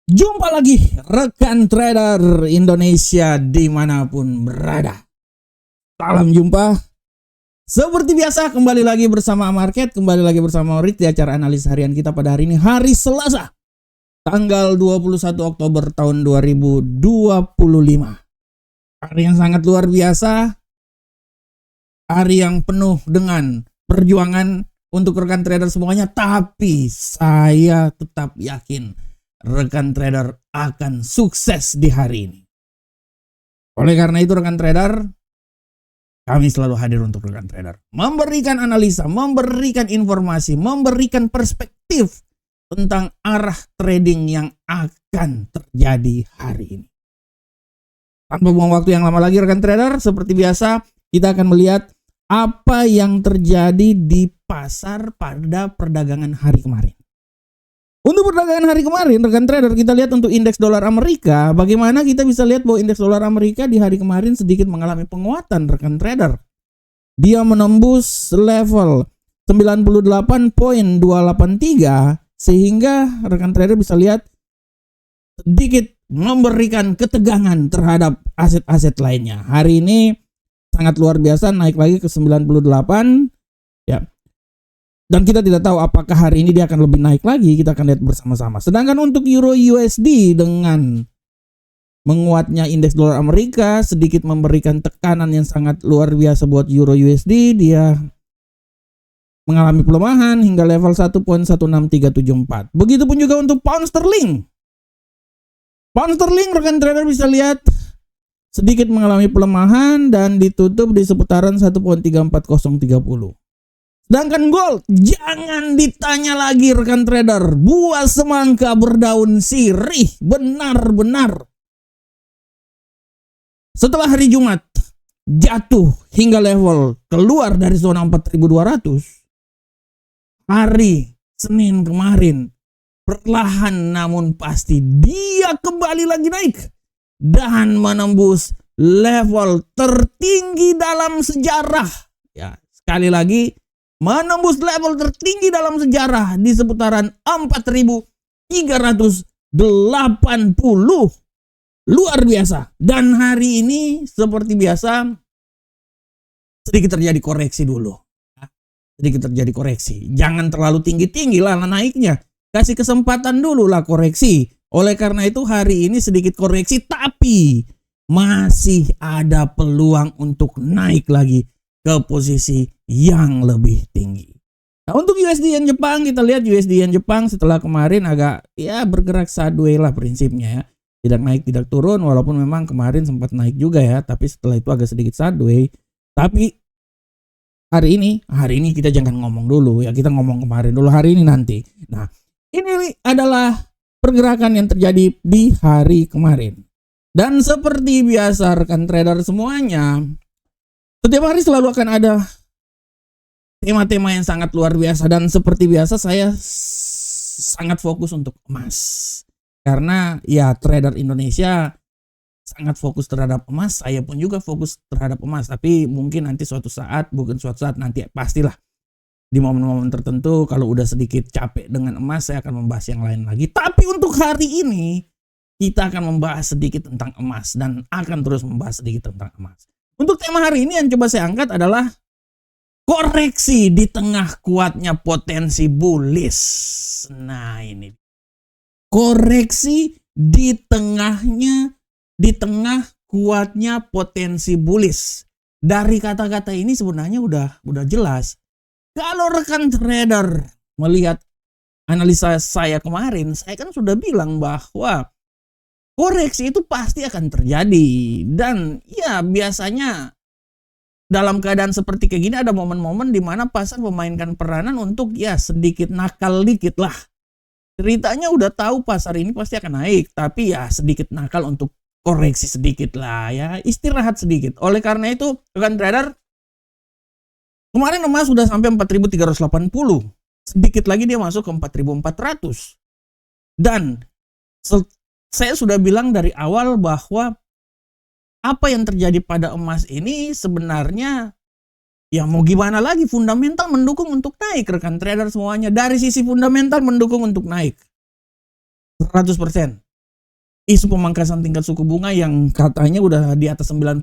Jumpa lagi rekan trader Indonesia dimanapun berada. Salam jumpa. Seperti biasa kembali lagi bersama Market, kembali lagi bersama Orit di acara analis harian kita pada hari ini, hari Selasa, tanggal 21 Oktober tahun 2025. Hari yang sangat luar biasa, hari yang penuh dengan perjuangan untuk rekan trader semuanya, tapi saya tetap yakin rekan trader akan sukses di hari ini. Oleh karena itu rekan trader, kami selalu hadir untuk rekan trader, memberikan analisa, memberikan informasi, memberikan perspektif tentang arah trading yang akan terjadi hari ini. Tanpa buang waktu yang lama lagi rekan trader, seperti biasa kita akan melihat apa yang terjadi di pasar pada perdagangan hari kemarin. Untuk perdagangan hari kemarin, rekan trader, kita lihat untuk indeks dolar Amerika, bagaimana kita bisa lihat bahwa indeks dolar Amerika di hari kemarin sedikit mengalami penguatan, rekan trader. Dia menembus level 98.283, sehingga rekan trader bisa lihat sedikit memberikan ketegangan terhadap aset-aset lainnya. Hari ini sangat luar biasa, naik lagi ke 98, ya. Dan kita tidak tahu apakah hari ini dia akan lebih naik lagi, kita akan lihat bersama-sama. Sedangkan untuk Euro USD dengan menguatnya indeks dolar Amerika sedikit memberikan tekanan yang sangat luar biasa buat Euro USD, dia mengalami pelemahan hingga level 1.16374. Begitupun juga untuk pound sterling. Pound sterling rekan trader bisa lihat sedikit mengalami pelemahan dan ditutup di seputaran 1.34030. Sedangkan gold, jangan ditanya lagi rekan trader, buah semangka berdaun sirih, benar-benar. Setelah hari Jumat, jatuh hingga level keluar dari zona 4200. Hari Senin kemarin, perlahan namun pasti dia kembali lagi naik. Dan menembus level tertinggi dalam sejarah. Ya, sekali lagi, menembus level tertinggi dalam sejarah di seputaran 4.380. Luar biasa. Dan hari ini seperti biasa sedikit terjadi koreksi dulu. Sedikit terjadi koreksi. Jangan terlalu tinggi-tinggi lah naiknya. Kasih kesempatan dulu lah koreksi. Oleh karena itu hari ini sedikit koreksi, tapi masih ada peluang untuk naik lagi ke posisi yang lebih tinggi. Nah, untuk USD Yen Jepang, kita lihat USD Yen Jepang setelah kemarin agak bergerak sideways lah prinsipnya ya. Tidak naik, tidak turun, walaupun memang kemarin sempat naik juga ya, tapi setelah itu agak sedikit sideways. Tapi hari ini kita jangan ngomong dulu ya, kita ngomong kemarin dulu, hari ini nanti. Nah, ini adalah pergerakan yang terjadi di hari kemarin. Dan seperti biasa rekan trader semuanya, setiap hari selalu akan ada tema-tema yang sangat luar biasa. Dan seperti biasa saya sangat fokus untuk emas. Karena ya trader Indonesia sangat fokus terhadap emas. Saya pun juga fokus terhadap emas. Tapi mungkin nanti suatu saat, nanti pastilah. Di momen-momen tertentu kalau udah sedikit capek dengan emas, saya akan membahas yang lain lagi. Tapi untuk hari ini, kita akan membahas sedikit tentang emas. Dan akan terus membahas sedikit tentang emas. Untuk tema hari ini yang coba saya angkat adalah koreksi di tengah kuatnya potensi bullish. Nah ini. Koreksi di tengah kuatnya potensi bullish. Dari kata-kata ini sebenarnya udah jelas. Kalau rekan trader melihat analisa saya kemarin, saya kan sudah bilang bahwa koreksi itu pasti akan terjadi. Dan ya biasanya dalam keadaan seperti kayak gini ada momen-momen di mana pasar memainkan peranan untuk ya sedikit nakal dikit lah. Ceritanya udah tahu pasar ini pasti akan naik, tapi ya sedikit nakal untuk koreksi sedikit lah ya, istirahat sedikit. Oleh karena itu rekan trader, kemarin emas sudah sampai 4.380. Sedikit lagi dia masuk ke 4.400. Dan saya sudah bilang dari awal bahwa apa yang terjadi pada emas ini sebenarnya ya mau gimana lagi, fundamental mendukung untuk naik rekan trader semuanya. Dari sisi fundamental mendukung untuk naik 100%. isu pemangkasan tingkat suku bunga yang katanya udah di atas 90%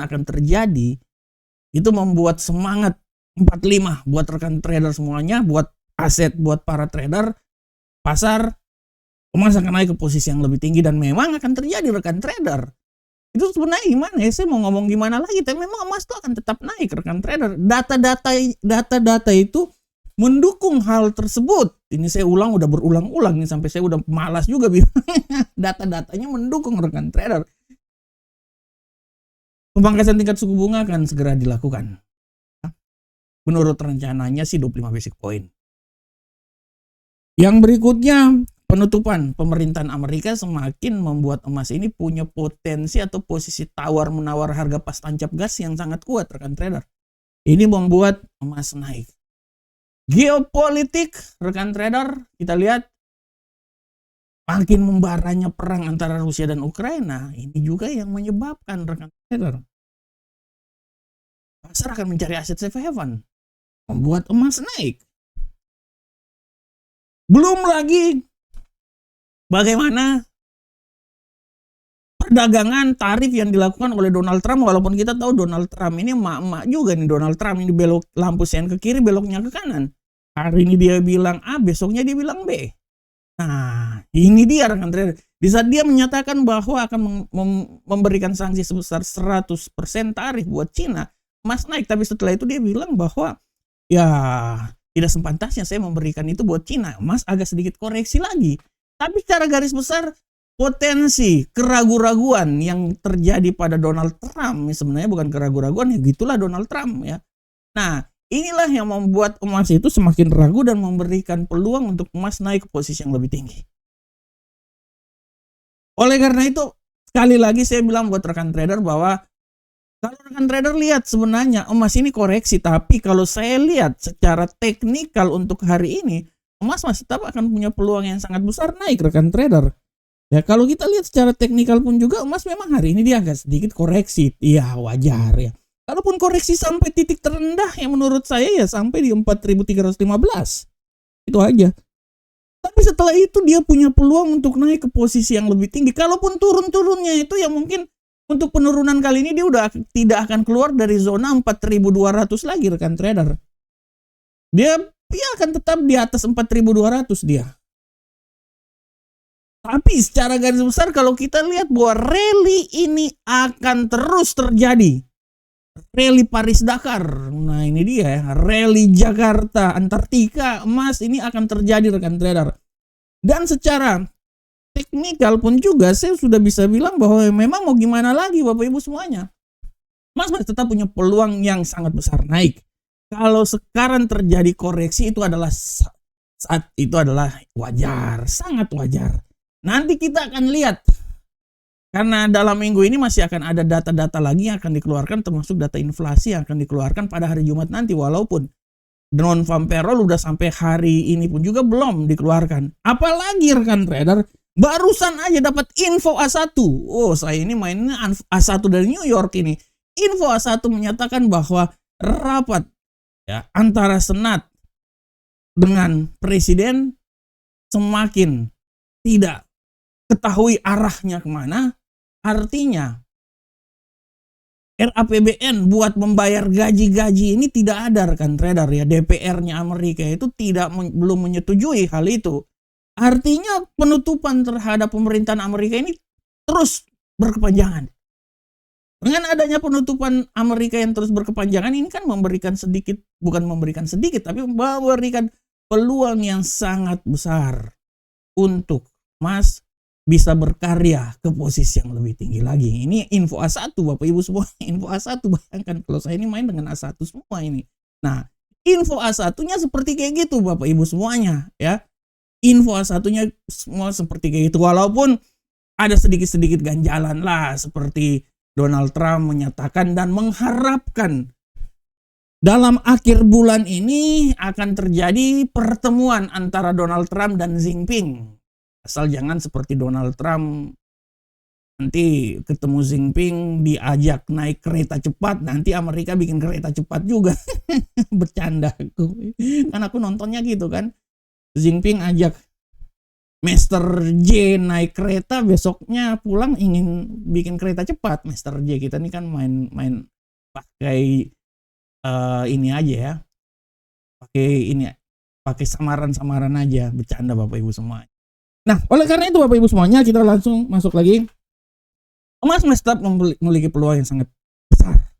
akan terjadi, itu membuat semangat 45 buat rekan trader semuanya, buat aset, buat para trader, pasar, emas akan naik ke posisi yang lebih tinggi dan memang akan terjadi rekan trader. Itu sebenarnya gimana ya, saya mau ngomong gimana lagi, tapi memang emas itu akan tetap naik rekan trader. Data-data itu mendukung hal tersebut. Ini saya ulang, udah berulang-ulang nih sampai saya udah malas juga bilang. Data-datanya mendukung rekan trader. Pemangkasan tingkat suku bunga akan segera dilakukan. Menurut rencananya sih 25 basic point. Yang berikutnya, penutupan pemerintahan Amerika semakin membuat emas ini punya potensi atau posisi tawar-menawar harga pas tancap gas yang sangat kuat rekan trader. Ini membuat emas naik. Geopolitik rekan trader, kita lihat makin membaranya perang antara Rusia dan Ukraina. Ini juga yang menyebabkan rekan trader pasar akan mencari aset safe haven, membuat emas naik. Belum lagi bagaimana perdagangan tarif yang dilakukan oleh Donald Trump, walaupun kita tahu Donald Trump ini emak-emak juga nih. Donald Trump ini belok lampu sen ke kiri, beloknya ke kanan. Hari ini dia bilang A, besoknya dia bilang B. Nah, ini dia rekan trader. Di saat dia menyatakan bahwa akan memberikan sanksi sebesar 100% tarif buat Cina, emas naik. Tapi setelah itu dia bilang bahwa ya tidak sepantasnya saya memberikan itu buat Cina. Emas agak sedikit koreksi lagi. Tapi secara garis besar potensi keraguan-raguan yang terjadi pada Donald Trump, sebenarnya bukan keraguan-raguan, ya gitulah Donald Trump ya. Nah, inilah yang membuat emas itu semakin ragu dan memberikan peluang untuk emas naik ke posisi yang lebih tinggi. Oleh karena itu, sekali lagi saya bilang buat rekan trader bahwa kalau rekan trader lihat sebenarnya emas ini koreksi, tapi kalau saya lihat secara teknikal untuk hari ini, emas masih tetap akan punya peluang yang sangat besar naik rekan trader. Ya, kalau kita lihat secara teknikal pun juga emas memang hari ini dia agak sedikit koreksi. Iya, wajar ya. Kalaupun koreksi sampai titik terendah yang menurut saya ya sampai di 4.315. Itu aja. Tapi setelah itu dia punya peluang untuk naik ke posisi yang lebih tinggi. Kalaupun turun-turunnya itu ya mungkin untuk penurunan kali ini dia udah tidak akan keluar dari zona 4.200 lagi rekan trader. Dia akan tetap di atas 4.200 dia. Tapi secara garis besar kalau kita lihat bahwa rally ini akan terus terjadi. Rally Paris-Dakar, nah ini dia ya, rally Jakarta, Antartika, emas ini akan terjadi rekan trader. Dan secara teknikal pun juga saya sudah bisa bilang bahwa memang mau gimana lagi Bapak Ibu semuanya. Emas masih tetap punya peluang yang sangat besar naik. Kalau sekarang terjadi koreksi itu adalah saat itu adalah wajar, sangat wajar. Nanti kita akan lihat. Karena dalam minggu ini masih akan ada data-data lagi yang akan dikeluarkan, termasuk data inflasi yang akan dikeluarkan pada hari Jumat nanti. Walaupun non-farm payroll udah sampai hari ini pun juga belum dikeluarkan. Apalagi rekan trader, barusan aja dapat info A1. Oh, saya ini mainnya A1 dari New York ini. Info A1 menyatakan bahwa rapat ya antara Senat dengan Presiden semakin tidak ketahui arahnya kemana. Artinya RAPBN buat membayar gaji-gaji ini tidak ada rekan trader ya. DPR-nya Amerika itu belum menyetujui hal itu. Artinya penutupan terhadap pemerintahan Amerika ini terus berkepanjangan. Dengan adanya penutupan Amerika yang terus berkepanjangan ini kan memberikan tapi memberikan peluang yang sangat besar untuk emas bisa berkarya ke posisi yang lebih tinggi lagi. Ini info A1 Bapak Ibu semua. Info A1, bayangkan kalau saya ini main dengan A1 semua ini. Nah, info A1-nya seperti kayak gitu Bapak Ibu semuanya ya. Info A1-nya semua seperti kayak gitu. Walaupun ada sedikit-sedikit ganjalan lah, seperti Donald Trump menyatakan dan mengharapkan dalam akhir bulan ini akan terjadi pertemuan antara Donald Trump dan Xi Jinping. Asal jangan seperti Donald Trump nanti ketemu Xi Jinping diajak naik kereta cepat, nanti Amerika bikin kereta cepat juga. Bercanda aku. Kan aku nontonnya gitu kan. Xi Jinping ajak Master J naik kereta, besoknya pulang ingin bikin kereta cepat. Master J kita ini kan main pakai ini aja ya, pakai samaran aja, bercanda Bapak Ibu semua. Nah, oleh karena itu Bapak Ibu semuanya, kita langsung masuk lagi. Emas tetap memiliki peluang yang sangat besar,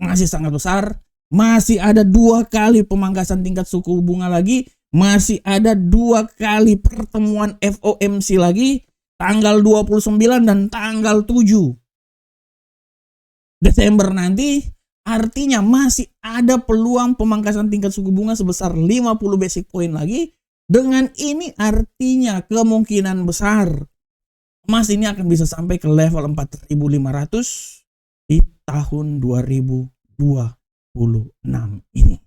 masih sangat besar. Masih ada 2 kali pemangkasan tingkat suku bunga lagi. Masih ada 2 kali pertemuan FOMC lagi, tanggal 29 dan tanggal 7 Desember nanti. Artinya masih ada peluang pemangkasan tingkat suku bunga sebesar 50 basic point lagi. Dengan ini artinya kemungkinan besar emas ini akan bisa sampai ke level 4.500 di tahun 2026 ini.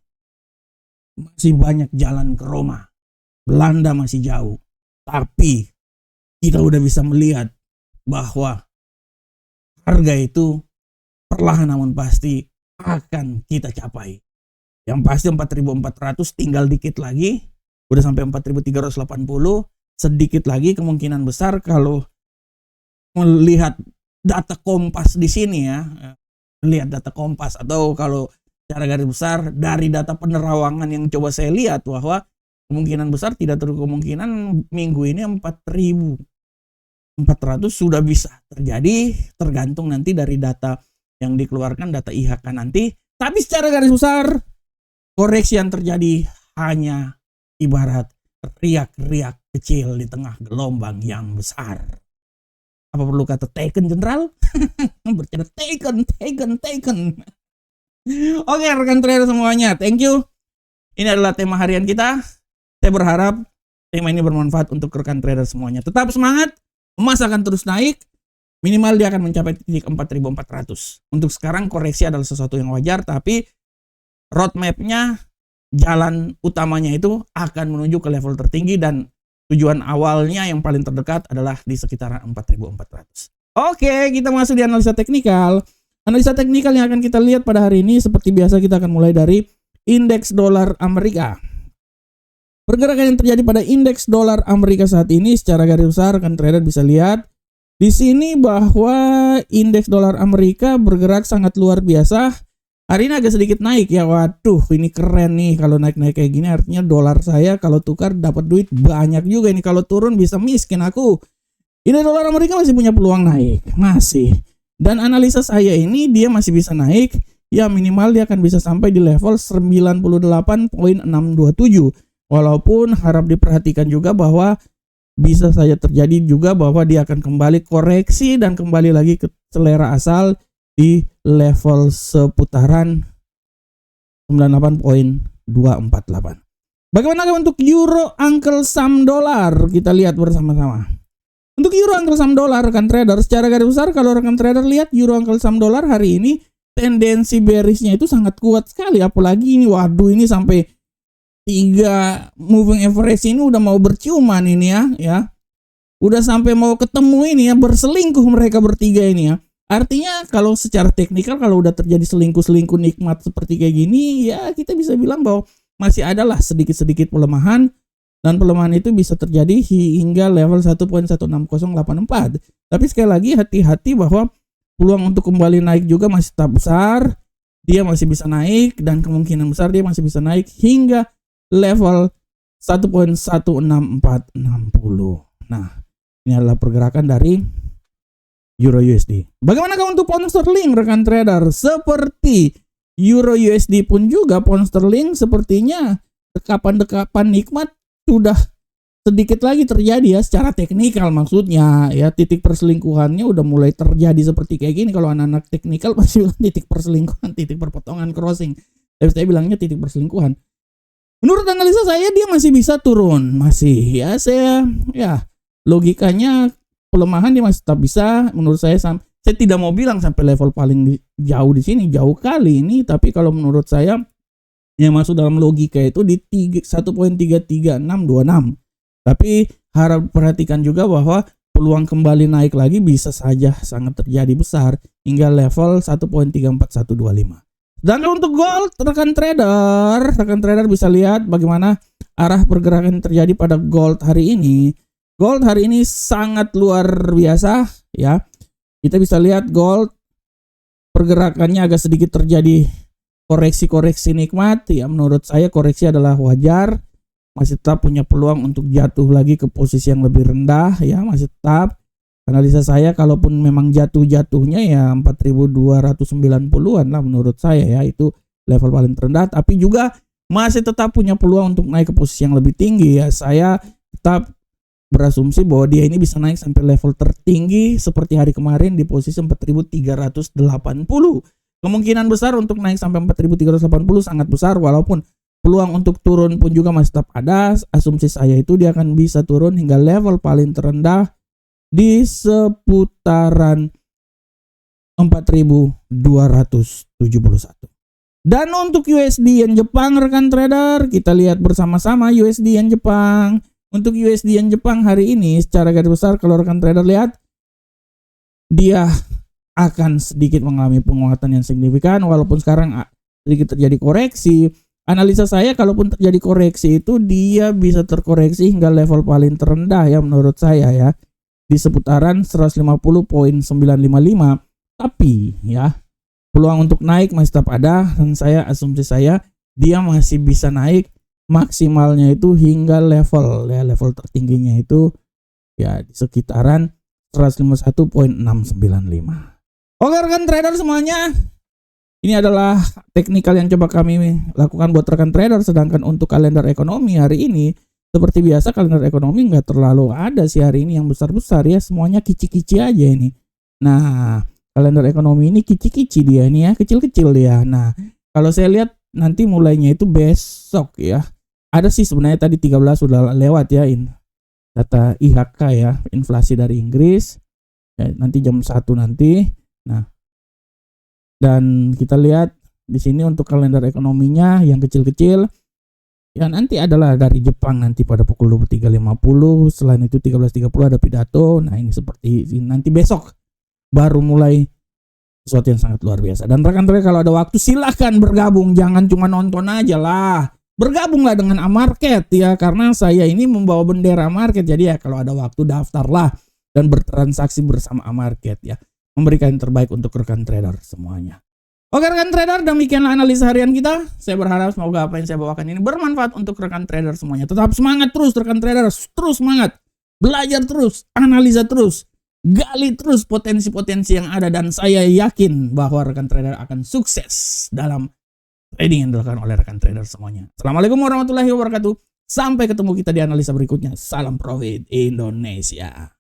Masih banyak jalan ke Roma. Belanda masih jauh. Tapi kita udah bisa melihat bahwa harga itu perlahan namun pasti akan kita capai. Yang pasti 4.400 tinggal dikit lagi. Udah sampai 4.380. Sedikit lagi kemungkinan besar kalau melihat data Kompas di sini ya. Lihat data Kompas, atau kalau secara garis besar dari data penerawangan yang coba saya lihat, bahwa kemungkinan besar tidak terlalu kemungkinan minggu ini 4.400 sudah bisa terjadi, tergantung nanti dari data yang dikeluarkan, data IHK nanti. Tapi secara garis besar koreksi yang terjadi hanya ibarat riak-riak kecil di tengah gelombang yang besar. Apa perlu kata taken general? Bercanda, taken. Oke rekan trader semuanya, thank you. Ini adalah tema harian kita. Saya berharap tema ini bermanfaat untuk rekan trader semuanya. Tetap semangat, emas akan terus naik. Minimal dia akan mencapai titik 4.400. Untuk sekarang koreksi adalah sesuatu yang wajar, tapi roadmap-nya, jalan utamanya itu akan menuju ke level tertinggi, dan tujuan awalnya yang paling terdekat adalah di sekitaran 4.400. Oke, kita masuk di analisa teknikal. Analisa teknikal yang akan kita lihat pada hari ini, seperti biasa kita akan mulai dari indeks dolar Amerika. Pergerakan yang terjadi pada indeks dolar Amerika saat ini secara garis besar rekan trader bisa lihat di sini bahwa indeks dolar Amerika bergerak sangat luar biasa. Hari ini agak sedikit naik ya. Waduh, ini keren nih kalau naik-naik kayak gini, artinya dolar saya kalau tukar dapat duit banyak juga ini. Kalau turun bisa miskin aku. Ini dolar Amerika masih punya peluang naik, masih. Dan analisa saya ini dia masih bisa naik, ya minimal dia akan bisa sampai di level 98.627. Walaupun harap diperhatikan juga bahwa bisa saja terjadi juga bahwa dia akan kembali koreksi dan kembali lagi ke selera asal di level seputaran 98.248. Bagaimana untuk euro Uncle Sam dolar? Kita lihat bersama-sama. Untuk euro Uncle Sam dolar rekan trader, secara garis besar kalau rekan trader lihat euro Uncle Sam dolar hari ini tendensi bearishnya itu sangat kuat sekali, apalagi ini waduh ini sampai 3 moving average ini udah mau berciuman ini ya. Udah sampai mau ketemu ini ya, berselingkuh mereka bertiga ini ya. Artinya kalau secara teknikal kalau udah terjadi selingkuh nikmat seperti kayak gini ya, kita bisa bilang bahwa masih adalah sedikit-sedikit pelemahan. Dan pelemahan itu bisa terjadi hingga level 1.16084. Tapi sekali lagi hati-hati bahwa peluang untuk kembali naik juga masih tetap besar. Dia masih bisa naik dan kemungkinan besar dia masih bisa naik hingga level 1.16460. Nah, ini adalah pergerakan dari Euro USD. Bagaimana untuk pound sterling rekan trader? Seperti Euro USD pun juga pound sterling sepertinya dekapan nikmat sudah sedikit lagi terjadi ya, secara teknikal maksudnya ya, titik perselingkuhannya udah mulai terjadi seperti kayak gini. Kalau anak-anak teknikal pasti bilang titik perselingkuhan, titik perpotongan crossing. Tapi saya bilangnya titik perselingkuhan. Menurut analisa saya dia masih bisa turun, masih ya, saya ya logikanya pelemahan dia masih tetap bisa. Menurut saya tidak mau bilang sampai level paling jauh di sini, jauh kali ini, tapi kalau menurut saya yang masuk dalam logika itu di 1.33626. Tapi harap perhatikan juga bahwa peluang kembali naik lagi bisa saja sangat terjadi besar hingga level 1.34125. Dan untuk gold, rekan trader bisa lihat bagaimana arah pergerakan yang terjadi pada gold hari ini. Gold hari ini sangat luar biasa ya. Kita bisa lihat gold pergerakannya agak sedikit terjadi koreksi-koreksi nikmat ya. Menurut saya koreksi adalah wajar, masih tetap punya peluang untuk jatuh lagi ke posisi yang lebih rendah ya, masih tetap. Analisa saya kalaupun memang jatuhnya ya 4.290-an lah menurut saya ya, itu level paling terendah, tapi juga masih tetap punya peluang untuk naik ke posisi yang lebih tinggi ya. Saya tetap berasumsi bahwa dia ini bisa naik sampai level tertinggi seperti hari kemarin di posisi 4.380. Kemungkinan besar untuk naik sampai 4.380 sangat besar, walaupun peluang untuk turun pun juga masih tetap ada. Asumsi saya itu dia akan bisa turun hingga level paling terendah di seputaran 4.271. Dan untuk USD Yen Jepang rekan trader, kita lihat bersama-sama USD Yen Jepang. Untuk USD Yen Jepang hari ini secara garis besar kalau rekan trader lihat, dia akan sedikit mengalami penguatan yang signifikan walaupun sekarang sedikit terjadi koreksi. Analisa saya kalaupun terjadi koreksi itu dia bisa terkoreksi hingga level paling terendah ya menurut saya ya, di seputaran 150.955. Tapi ya peluang untuk naik masih tetap ada, dan asumsi saya dia masih bisa naik maksimalnya itu hingga level tertingginya itu ya di sekitaran 151.695. Oke rekan trader semuanya, ini adalah teknikal yang coba kami lakukan buat rekan trader. Sedangkan untuk kalender ekonomi hari ini seperti biasa kalender ekonomi nggak terlalu ada sih hari ini yang besar-besar ya, semuanya kici-kici aja ini. Nah kalender ekonomi ini kici-kici dia nih ya, kecil-kecil dia. Nah kalau saya lihat nanti mulainya itu besok ya. Ada sih sebenarnya tadi 13 sudah lewat ya, data IHK ya, inflasi dari Inggris ya, nanti jam 1 nanti. Nah dan kita lihat di sini untuk kalender ekonominya yang kecil-kecil ya, nanti adalah dari Jepang nanti pada pukul 23.50. Selain itu 13.30 ada pidato. Nah ini seperti ini, nanti besok baru mulai sesuatu yang sangat luar biasa. Dan rekan-rekan kalau ada waktu silahkan bergabung, jangan cuma nonton aja lah. Bergabunglah dengan Amarket ya, karena saya ini membawa bendera Amarket. Jadi ya kalau ada waktu daftarlah dan bertransaksi bersama Amarket ya. Memberikan yang terbaik untuk rekan trader semuanya. Oke rekan trader, demikianlah analisa harian kita. Saya berharap semoga apa yang saya bawakan ini bermanfaat untuk rekan trader semuanya. Tetap semangat terus rekan trader, terus semangat. Belajar terus, analisa terus, gali terus potensi-potensi yang ada, dan saya yakin bahwa rekan trader akan sukses dalam trading yang dilakukan oleh rekan trader semuanya. Assalamualaikum warahmatullahi wabarakatuh. Sampai ketemu kita di analisa berikutnya. Salam profit Indonesia.